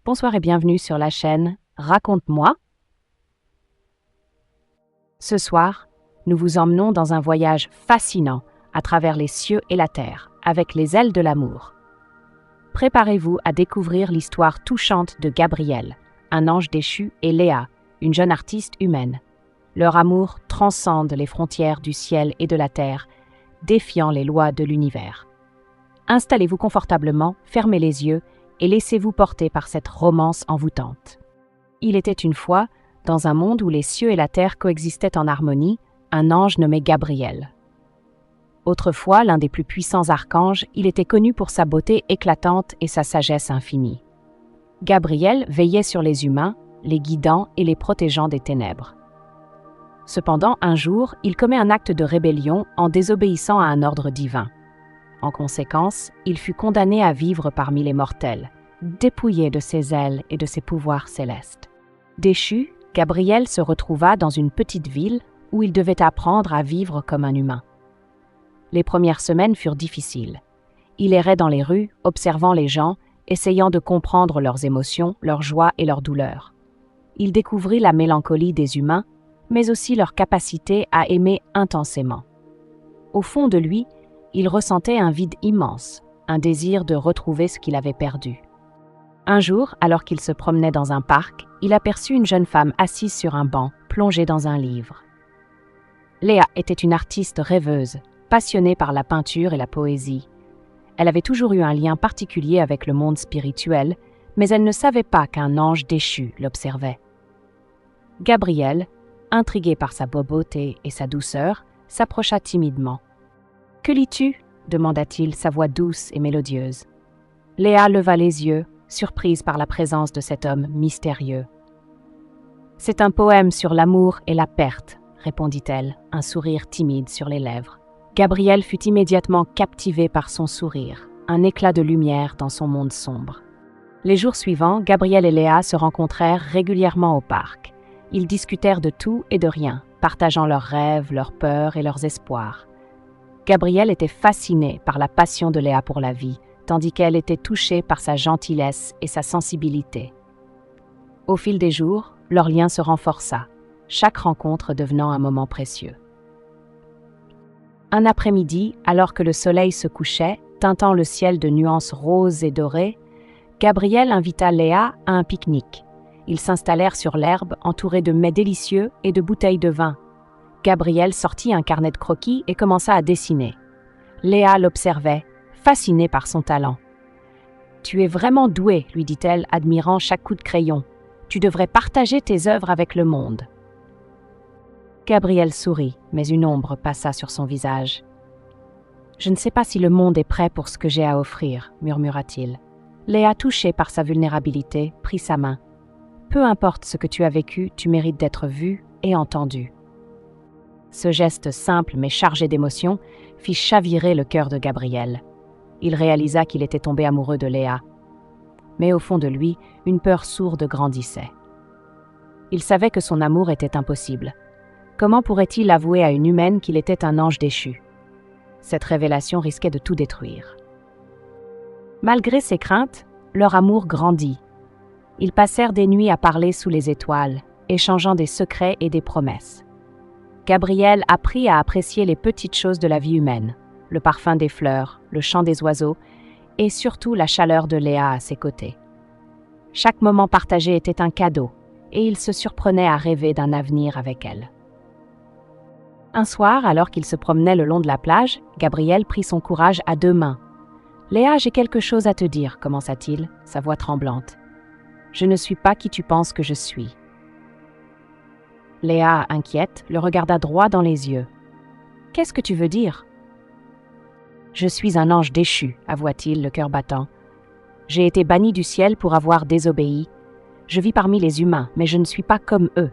Bonsoir et bienvenue sur la chaîne Raconte-moi. Ce soir, nous vous emmenons dans un voyage fascinant à travers les cieux et la terre, avec les ailes de l'amour. Préparez-vous à découvrir l'histoire touchante de Gabriel, un ange déchu, et Léa, une jeune artiste humaine. Leur amour transcende les frontières du ciel et de la terre, défiant les lois de l'univers. Installez-vous confortablement, fermez les yeux et laissez-vous porter par cette romance envoûtante. Il était une fois, dans un monde où les cieux et la terre coexistaient en harmonie, un ange nommé Gabriel. Autrefois, l'un des plus puissants archanges, il était connu pour sa beauté éclatante et sa sagesse infinie. Gabriel veillait sur les humains, les guidant et les protégeant des ténèbres. Cependant, un jour, il commet un acte de rébellion en désobéissant à un ordre divin. En conséquence, il fut condamné à vivre parmi les mortels, dépouillé de ses ailes et de ses pouvoirs célestes. Déchu, Gabriel se retrouva dans une petite ville où il devait apprendre à vivre comme un humain. Les premières semaines furent difficiles. Il errait dans les rues, observant les gens, essayant de comprendre leurs émotions, leurs joies et leurs douleurs. Il découvrit la mélancolie des humains, mais aussi leur capacité à aimer intensément. Au fond de lui, il ressentait un vide immense, un désir de retrouver ce qu'il avait perdu. Un jour, alors qu'il se promenait dans un parc, il aperçut une jeune femme assise sur un banc, plongée dans un livre. Léa était une artiste rêveuse, passionnée par la peinture et la poésie. Elle avait toujours eu un lien particulier avec le monde spirituel, mais elle ne savait pas qu'un ange déchu l'observait. Gabriel, intrigué par sa beauté et sa douceur, s'approcha timidement. « Que lis-tu » demanda-t-il, sa voix douce et mélodieuse. Léa leva les yeux, surprise par la présence de cet homme mystérieux. « C'est un poème sur l'amour et la perte » répondit-elle, un sourire timide sur les lèvres. Gabriel fut immédiatement captivé par son sourire, un éclat de lumière dans son monde sombre. Les jours suivants, Gabriel et Léa se rencontrèrent régulièrement au parc. Ils discutèrent de tout et de rien, partageant leurs rêves, leurs peurs et leurs espoirs. Gabriel était fasciné par la passion de Léa pour la vie, tandis qu'elle était touchée par sa gentillesse et sa sensibilité. Au fil des jours, leur lien se renforça, chaque rencontre devenant un moment précieux. Un après-midi, alors que le soleil se couchait, teintant le ciel de nuances roses et dorées, Gabriel invita Léa à un pique-nique. Ils s'installèrent sur l'herbe, entourés de mets délicieux et de bouteilles de vin. Gabriel sortit un carnet de croquis et commença à dessiner. Léa l'observait, fascinée par son talent. « Tu es vraiment doué, » lui dit-elle, admirant chaque coup de crayon. « Tu devrais partager tes œuvres avec le monde. » Gabriel sourit, mais une ombre passa sur son visage. « Je ne sais pas si le monde est prêt pour ce que j'ai à offrir, » murmura-t-il. Léa, touchée par sa vulnérabilité, prit sa main. « Peu importe ce que tu as vécu, tu mérites d'être vu et entendu. » Ce geste simple mais chargé d'émotion fit chavirer le cœur de Gabriel. Il réalisa qu'il était tombé amoureux de Léa. Mais au fond de lui, une peur sourde grandissait. Il savait que son amour était impossible. Comment pourrait-il avouer à une humaine qu'il était un ange déchu? Cette révélation risquait de tout détruire. Malgré ses craintes, leur amour grandit. Ils passèrent des nuits à parler sous les étoiles, échangeant des secrets et des promesses. Gabriel apprit à apprécier les petites choses de la vie humaine, le parfum des fleurs, le chant des oiseaux et surtout la chaleur de Léa à ses côtés. Chaque moment partagé était un cadeau et il se surprenait à rêver d'un avenir avec elle. Un soir, alors qu'il se promenait le long de la plage, Gabriel prit son courage à deux mains. « Léa, j'ai quelque chose à te dire » commença-t-il, sa voix tremblante. « Je ne suis pas qui tu penses que je suis. » Léa, inquiète, le regarda droit dans les yeux. « Qu'est-ce que tu veux dire ?»« Je suis un ange déchu, » avoua-t-il, le cœur battant. « J'ai été banni du ciel pour avoir désobéi. Je vis parmi les humains, mais je ne suis pas comme eux. »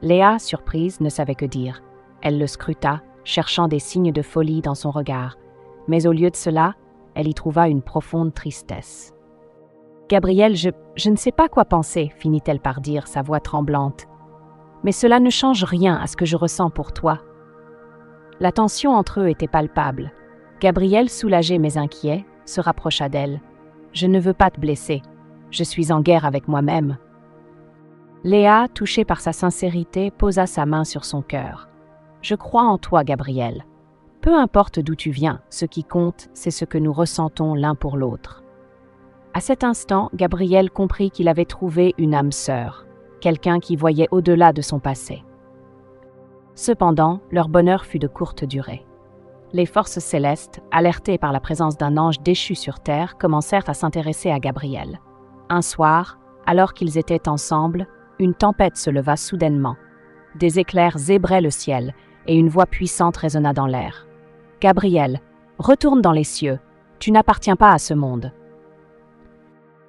Léa, surprise, ne savait que dire. Elle le scruta, cherchant des signes de folie dans son regard. Mais au lieu de cela, elle y trouva une profonde tristesse. « Gabriel, je ne sais pas quoi penser, » finit-elle par dire, sa voix tremblante. « Mais cela ne change rien à ce que je ressens pour toi. » La tension entre eux était palpable. Gabriel, soulagé mais inquiet, se rapprocha d'elle. « Je ne veux pas te blesser. Je suis en guerre avec moi-même. » Léa, touchée par sa sincérité, posa sa main sur son cœur. « Je crois en toi, Gabriel. Peu importe d'où tu viens, ce qui compte, c'est ce que nous ressentons l'un pour l'autre. » À cet instant, Gabriel comprit qu'il avait trouvé une âme sœur, quelqu'un qui voyait au-delà de son passé. Cependant, leur bonheur fut de courte durée. Les forces célestes, alertées par la présence d'un ange déchu sur terre, commencèrent à s'intéresser à Gabriel. Un soir, alors qu'ils étaient ensemble, une tempête se leva soudainement. Des éclairs zébraient le ciel et une voix puissante résonna dans l'air. « Gabriel, retourne dans les cieux, tu n'appartiens pas à ce monde. »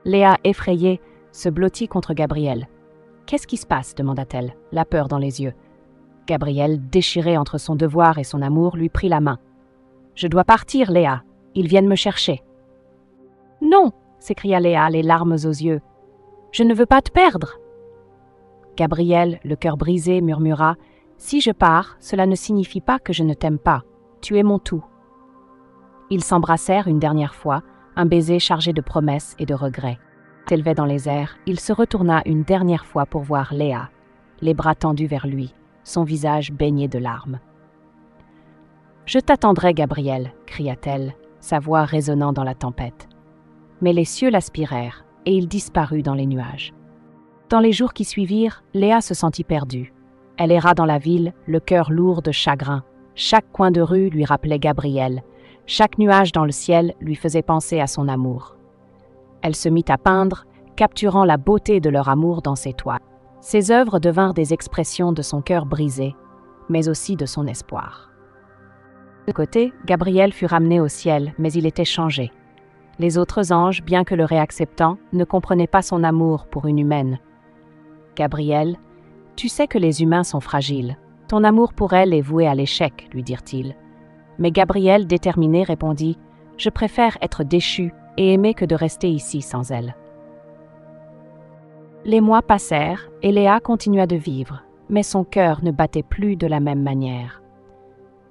Léa, effrayée, se blottit contre Gabriel. « Qu'est-ce qui se passe ?» demanda-t-elle, la peur dans les yeux. Gabriel, déchiré entre son devoir et son amour, lui prit la main. « Je dois partir, Léa. Ils viennent me chercher. »« Non !» s'écria Léa, les larmes aux yeux. « Je ne veux pas te perdre !» Gabriel, le cœur brisé, murmura « Si je pars, cela ne signifie pas que je ne t'aime pas. Tu es mon tout. » Ils s'embrassèrent une dernière fois, un baiser chargé de promesses et de regrets. S'élevait dans les airs, il se retourna une dernière fois pour voir Léa, les bras tendus vers lui, son visage baigné de larmes. « Je t'attendrai, Gabriel !» cria-t-elle, sa voix résonnant dans la tempête. Mais les cieux l'aspirèrent, et il disparut dans les nuages. Dans les jours qui suivirent, Léa se sentit perdue. Elle erra dans la ville, le cœur lourd de chagrin. Chaque coin de rue lui rappelait Gabriel. Chaque nuage dans le ciel lui faisait penser à son amour. Elle se mit à peindre, capturant la beauté de leur amour dans ses toiles. Ses œuvres devinrent des expressions de son cœur brisé, mais aussi de son espoir. De côté, Gabriel fut ramené au ciel, mais il était changé. Les autres anges, bien que le réacceptant, ne comprenaient pas son amour pour une humaine. « Gabriel, tu sais que les humains sont fragiles. Ton amour pour elle est voué à l'échec, » lui dirent-ils. Mais Gabriel, déterminé, répondit « Je préfère être déchu et aimer que de rester ici sans elle. » Les mois passèrent et Léa continua de vivre, mais son cœur ne battait plus de la même manière.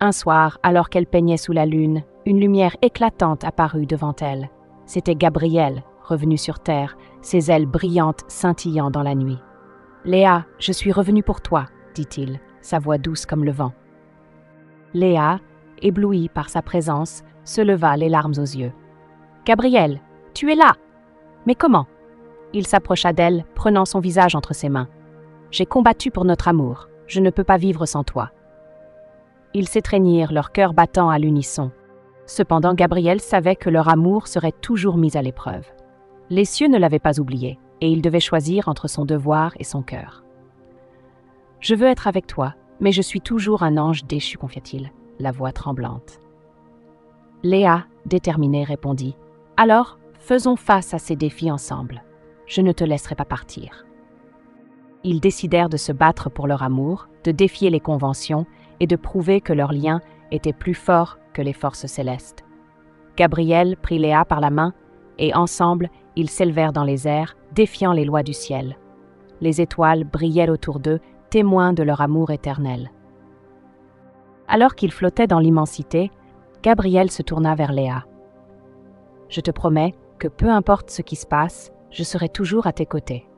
Un soir, alors qu'elle peignait sous la lune, une lumière éclatante apparut devant elle. C'était Gabriel, revenu sur terre, ses ailes brillantes scintillant dans la nuit. « Léa, je suis revenu pour toi, » dit-il, sa voix douce comme le vent. Léa, éblouie par sa présence, se leva les larmes aux yeux. « Gabriel, tu es là! Mais comment ?» Il s'approcha d'elle, prenant son visage entre ses mains. « J'ai combattu pour notre amour. Je ne peux pas vivre sans toi. » Ils s'étreignirent, leur cœur battant à l'unisson. Cependant, Gabriel savait que leur amour serait toujours mis à l'épreuve. Les cieux ne l'avaient pas oublié, et il devait choisir entre son devoir et son cœur. « Je veux être avec toi, mais je suis toujours un ange déchu, » confia-t-il, la voix tremblante. Léa, déterminée, répondit « Alors, faisons face à ces défis ensemble. Je ne te laisserai pas partir. » Ils décidèrent de se battre pour leur amour, de défier les conventions et de prouver que leur lien était plus fort que les forces célestes. Gabriel prit Léa par la main et ensemble, ils s'élevèrent dans les airs, défiant les lois du ciel. Les étoiles brillaient autour d'eux, témoins de leur amour éternel. Alors qu'ils flottaient dans l'immensité, Gabriel se tourna vers Léa. « Je te promets que peu importe ce qui se passe, je serai toujours à tes côtés. »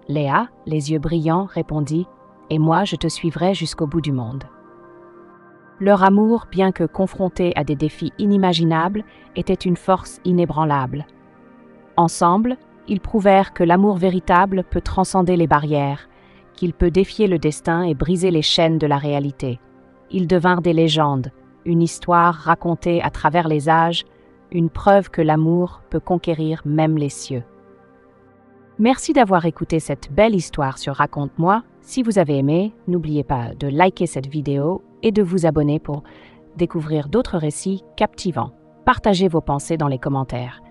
Léa, les yeux brillants, répondit « Et moi, je te suivrai jusqu'au bout du monde. » Leur amour, bien que confronté à des défis inimaginables, était une force inébranlable. Ensemble, ils prouvèrent que l'amour véritable peut transcender les barrières, qu'il peut défier le destin et briser les chaînes de la réalité. Ils devinrent des légendes, une histoire racontée à travers les âges, une preuve que l'amour peut conquérir même les cieux. Merci d'avoir écouté cette belle histoire sur Raconte-moi. Si vous avez aimé, n'oubliez pas de liker cette vidéo et de vous abonner pour découvrir d'autres récits captivants. Partagez vos pensées dans les commentaires.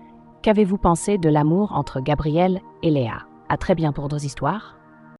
Qu'avez-vous pensé de l'amour entre Gabriel et Léa? À très bientôt pour d'autres histoires.